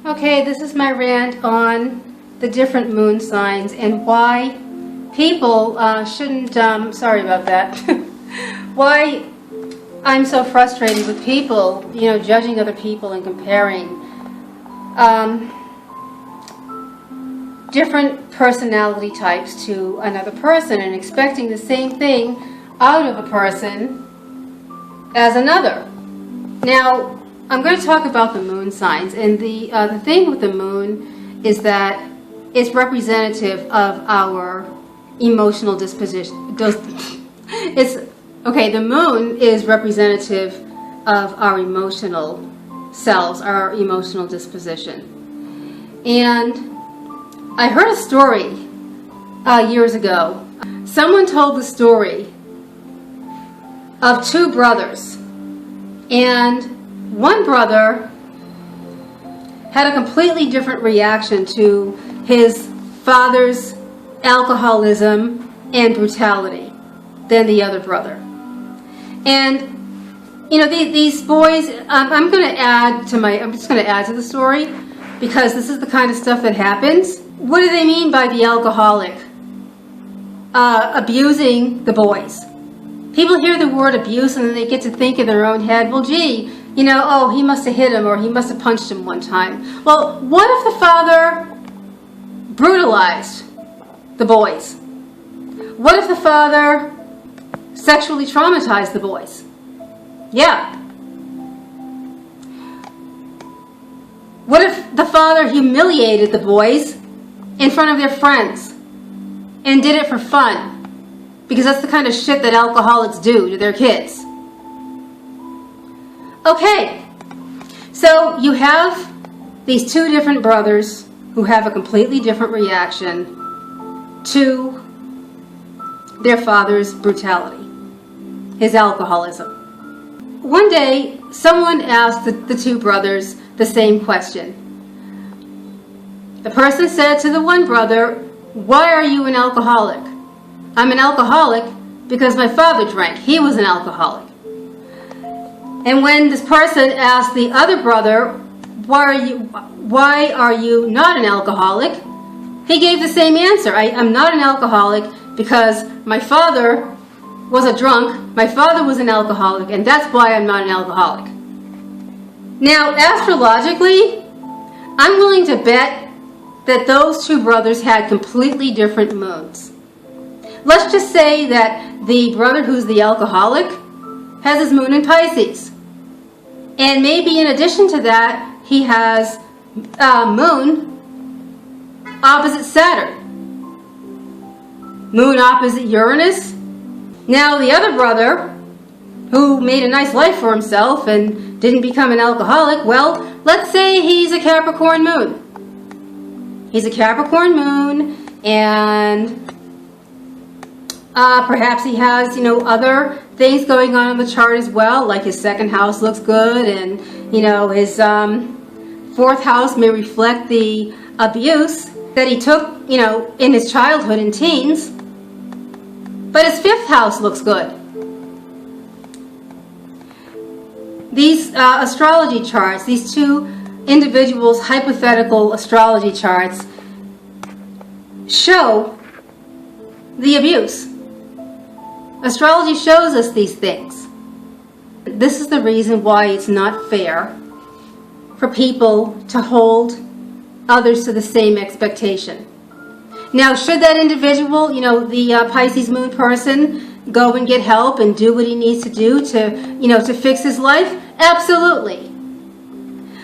Okay, this is my rant on the different moon signs and why people shouldn't, sorry about that, why I'm so frustrated with people, judging other people and comparing different personality types to another person and expecting the same thing out of a person as another. Now, I'm going to talk about the moon signs, and the thing with the moon is that it's representative of our emotional disposition. The moon is representative of our emotional selves, our emotional disposition. And I heard a story years ago. Someone told the story of two brothers, and one brother had a completely different reaction to his father's alcoholism and brutality than the other brother. And these boys, I'm just going to add to the story because this is the kind of stuff that happens. What do they mean by the alcoholic abusing the boys? People hear the word abuse and then they get to think in their own head, well, gee, he must have hit him or he must have punched him one time. Well, what if the father brutalized the boys? What if the father sexually traumatized the boys? Yeah. What if the father humiliated the boys in front of their friends and did it for fun? Because that's the kind of shit that alcoholics do to their kids. Okay, so you have these two different brothers who have a completely different reaction to their father's brutality, his alcoholism. One day, someone asked the two brothers the same question. The person said to the one brother, "Why are you an alcoholic?" "I'm an alcoholic because my father drank. He was an alcoholic." And when this person asked the other brother, why are you not an alcoholic? He gave the same answer. I'm not an alcoholic because my father was a drunk, my father was an alcoholic, and that's why I'm not an alcoholic. Now, astrologically, I'm willing to bet that those two brothers had completely different moons. Let's just say that the brother who's the alcoholic has his moon in Pisces. And maybe in addition to that, he has moon opposite Saturn. Moon opposite Uranus. Now the other brother, who made a nice life for himself and didn't become an alcoholic, well, let's say he's a Capricorn moon. He's a Capricorn moon, and perhaps he has, other things going on in the chart as well, like his second house looks good, and, his fourth house may reflect the abuse that he took, in his childhood and teens, but his fifth house looks good. These astrology charts, these two individuals' hypothetical astrology charts show the abuse. Astrology shows us these things. This is the reason why it's not fair for people to hold others to the same expectation. Now, should that individual, the Pisces moon person, go and get help and do what he needs to do to fix his life? Absolutely.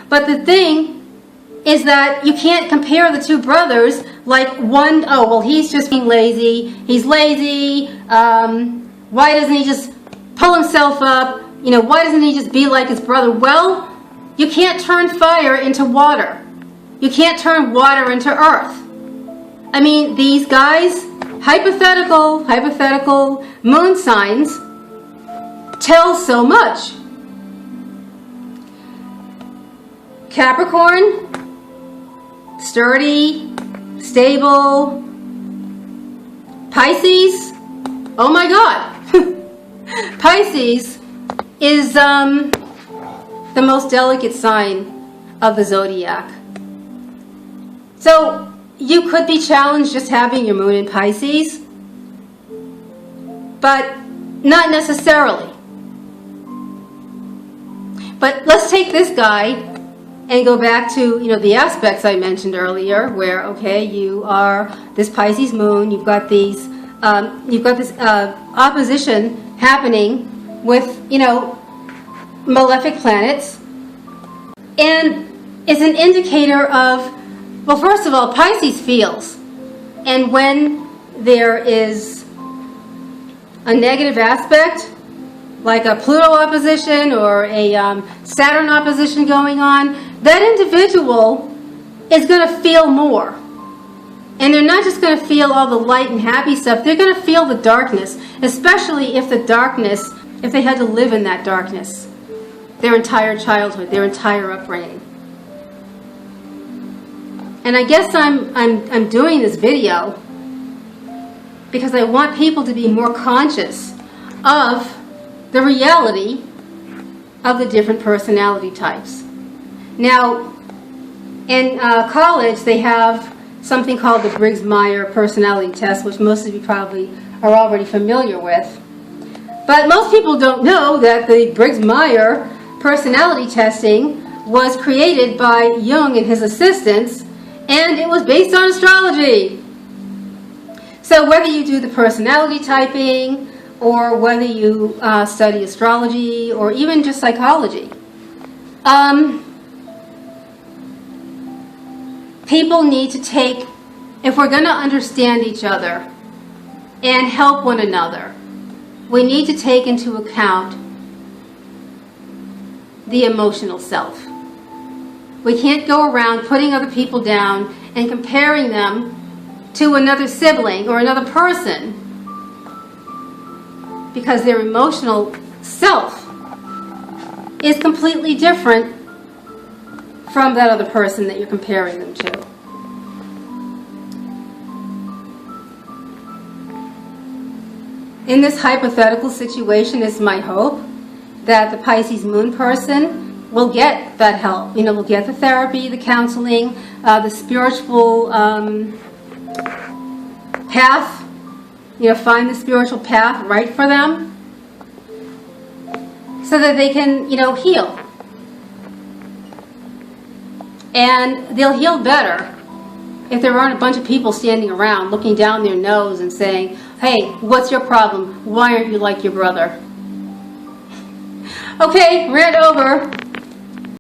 But the thing is that you can't compare the two brothers like one, he's just being lazy. He's lazy. Why doesn't he just pull himself up? Why doesn't he just be like his brother? Well, you can't turn fire into water. You can't turn water into earth. I mean, these guys, hypothetical moon signs tell so much. Capricorn, sturdy, stable. Pisces, oh my God. Pisces is the most delicate sign of the zodiac. So you could be challenged just having your moon in Pisces, but not necessarily. But let's take this guy and go back to, the aspects I mentioned earlier, where, okay, you are this Pisces moon, you've got this opposition happening with, malefic planets, and it's an indicator of, well, first of all, Pisces feels, and when there is a negative aspect, like a Pluto opposition or a Saturn opposition going on, that individual is going to feel more. And they're not just going to feel all the light and happy stuff, they're going to feel the darkness, especially if they had to live in that darkness their entire childhood, their entire upbringing. And I guess I'm doing this video because I want people to be more conscious of the reality of the different personality types. Now, in college, they have something called the Briggs personality test, which most of you probably are already familiar with. But most people don't know that the Briggs personality testing was created by Jung and his assistants, and it was based on astrology. So whether you do the personality typing, or whether you study astrology, or even just psychology, people need to take, if we're going to understand each other and help one another, we need to take into account the emotional self. We can't go around putting other people down and comparing them to another sibling or another person, because their emotional self is completely different from that other person that you're comparing them to. In this hypothetical situation, it's my hope that the Pisces moon person will get that help. Will get the therapy, the counseling, the spiritual path, find the spiritual path right for them so that they can, heal. And they'll heal better if there aren't a bunch of people standing around looking down their nose and saying, hey, what's your problem? Why aren't you like your brother? Okay, rant over.